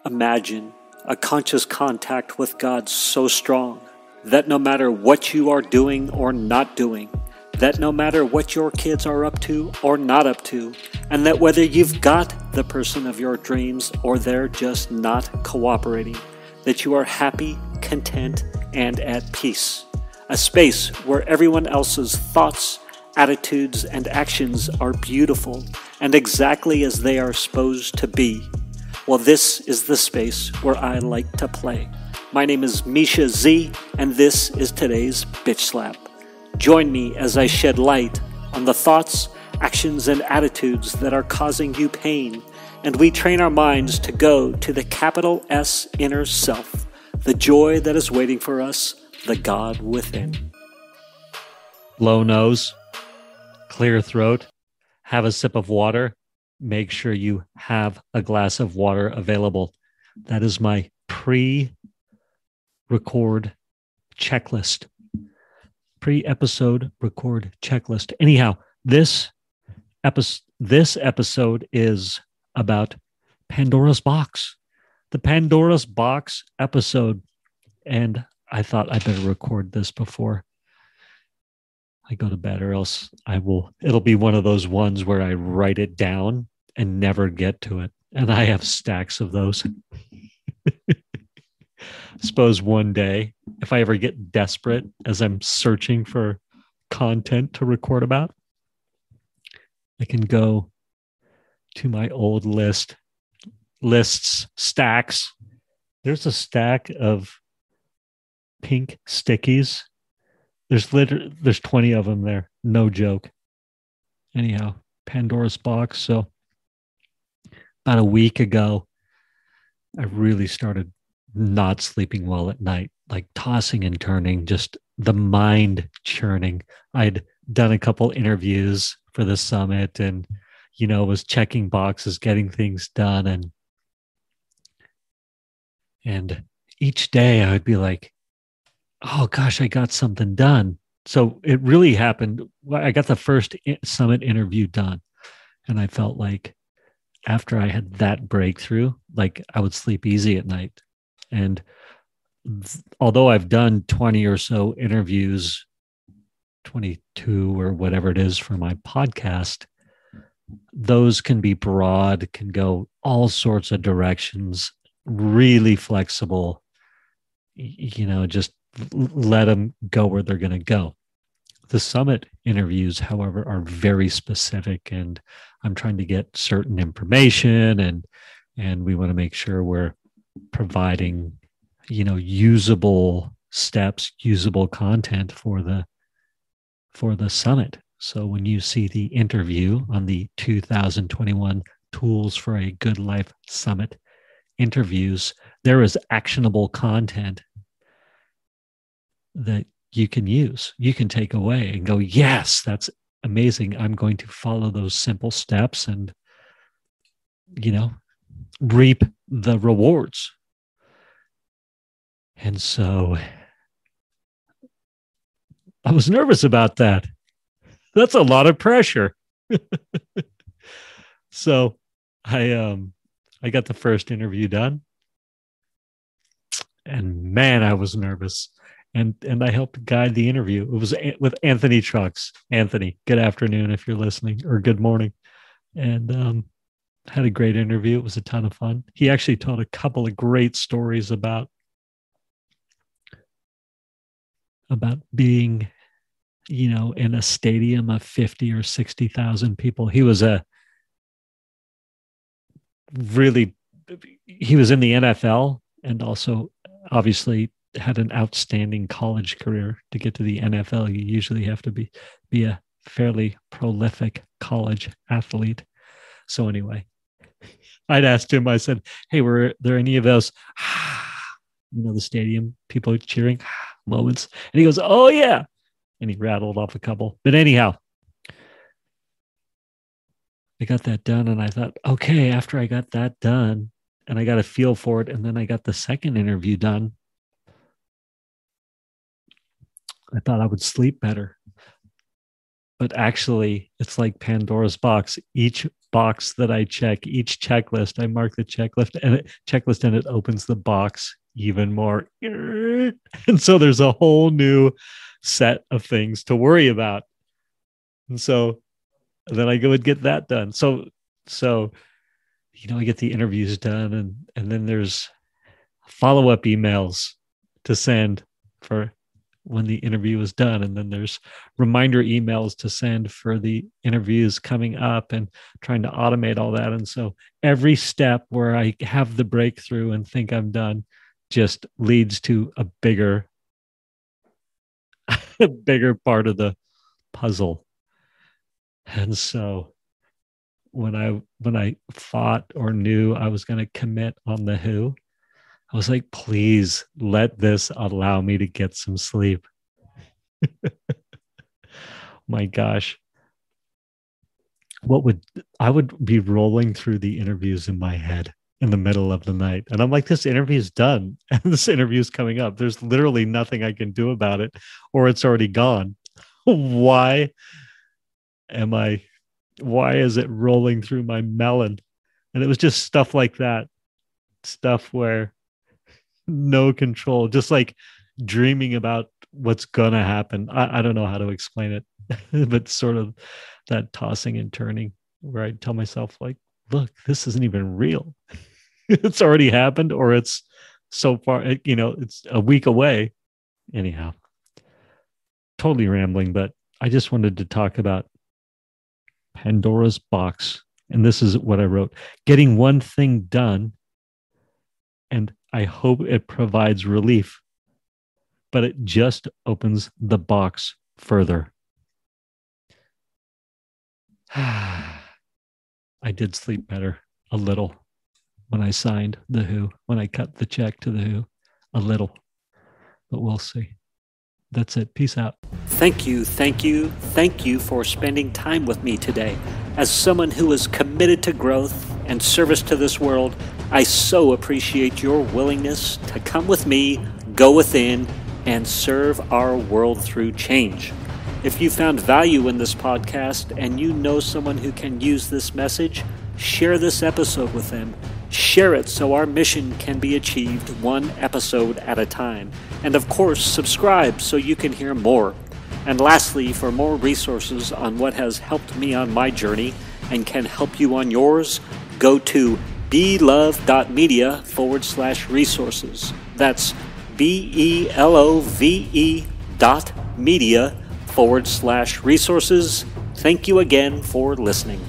Imagine a conscious contact with God so strong that no matter what you are doing or not doing, that no matter what your kids are up to or not up to, and that whether you've got the person of your dreams or they're just not cooperating, that you are happy, content, and at peace. A space where everyone else's thoughts, attitudes, and actions are beautiful and exactly as they are supposed to be. Well, this is the space where I like to play. My name is Misha Z, and this is today's Bitch Slap. Join me as I shed light on the thoughts, actions, and attitudes that are causing you pain, and we train our minds to go to the capital S inner self, the joy that is waiting for us, the God within. Low nose, clear throat, have a sip of water. Make sure you have a glass of water available. That is my pre-record checklist. Pre-episode record checklist. Anyhow, this episode is about Pandora's box. The Pandora's box episode. And I thought I better record this before I go to bed, or else it'll be one of those ones where I write it down and never get to it. And I have stacks of those. Suppose one day, if I ever get desperate as I'm searching for content to record about, I can go to my old lists, stacks. There's a stack of pink stickies. There's 20 of them there. No joke. Anyhow, Pandora's box. So about a week ago, I really started not sleeping well at night, like tossing and turning, just the mind churning. I'd done a couple interviews for the summit and, was checking boxes, getting things done. And each day I would be like, oh gosh, I got something done. So it really happened. I got the first summit interview done. And I felt like after I had that breakthrough, like I would sleep easy at night. And although I've done 20 or so interviews, 22 or whatever it is for my podcast, those can be broad, can go all sorts of directions, really flexible, just let them go where they're going to go. The summit interviews, however, are very specific, and I'm trying to get certain information, and we want to make sure we're providing, usable steps, usable content for the summit. So when you see the interview on the 2021 Tools for a Good Life Summit interviews, there is actionable content that you can use, you can take away and go, yes, that's amazing. I'm going to follow those simple steps and, reap the rewards. And so I was nervous about that. That's a lot of pressure. So I got the first interview done, and man, I was nervous. And I helped guide the interview. It was with Anthony Trucks. Anthony, good afternoon if you're listening, or good morning. And had a great interview. It was a ton of fun. He actually told a couple of great stories about being, in a stadium of 50 or 60,000 people. He was in the NFL, and also obviously had an outstanding college career. To get to the NFL, you usually have to be a fairly prolific college athlete. So anyway, I'd asked him, I said, hey, were there any of those, the stadium people cheering moments? And he goes, oh yeah. And he rattled off a couple. But anyhow, I got that done, and I thought, okay, after I got that done and I got a feel for it, and then I got the second interview done, I thought I would sleep better. But actually, it's like Pandora's box. Each box that I check, each checklist, I mark the checklist and it opens the box even more. And so there's a whole new set of things to worry about. And so then I go and get that done. So I get the interviews done, and then there's follow-up emails to send for when the interview is done, and then there's reminder emails to send for the interviews coming up, and trying to automate all that. And so every step where I have the breakthrough and think I'm done just leads to a bigger part of the puzzle. And so when I thought or knew I was going to commit on the who, I was like, please let this allow me to get some sleep. My gosh. I would be rolling through the interviews in my head in the middle of the night. And I'm like, this interview is done. And this interview is coming up. There's literally nothing I can do about it, or it's already gone. Why is it rolling through my melon? And it was just stuff like that. Stuff where no control, just like dreaming about what's gonna happen. I don't know how to explain it, but sort of that tossing and turning where I tell myself, like, look, this isn't even real. It's already happened, or it's so far, it's a week away. Anyhow, totally rambling, but I just wanted to talk about Pandora's box. And this is what I wrote: getting one thing done, and I hope it provides relief, but it just opens the box further. I did sleep better a little when I signed the who, when I cut the check to the who, a little, but we'll see. That's it. Peace out. Thank you for spending time with me today. As someone who is committed to growth and service to this world, I so appreciate your willingness to come with me, go within, and serve our world through change. If you found value in this podcast and you know someone who can use this message, share this episode with them. Share it so our mission can be achieved one episode at a time. And of course, subscribe so you can hear more. And lastly, for more resources on what has helped me on my journey and can help you on yours, go to belove.media/resources. That's BELOVE.media/resources. Thank you again for listening.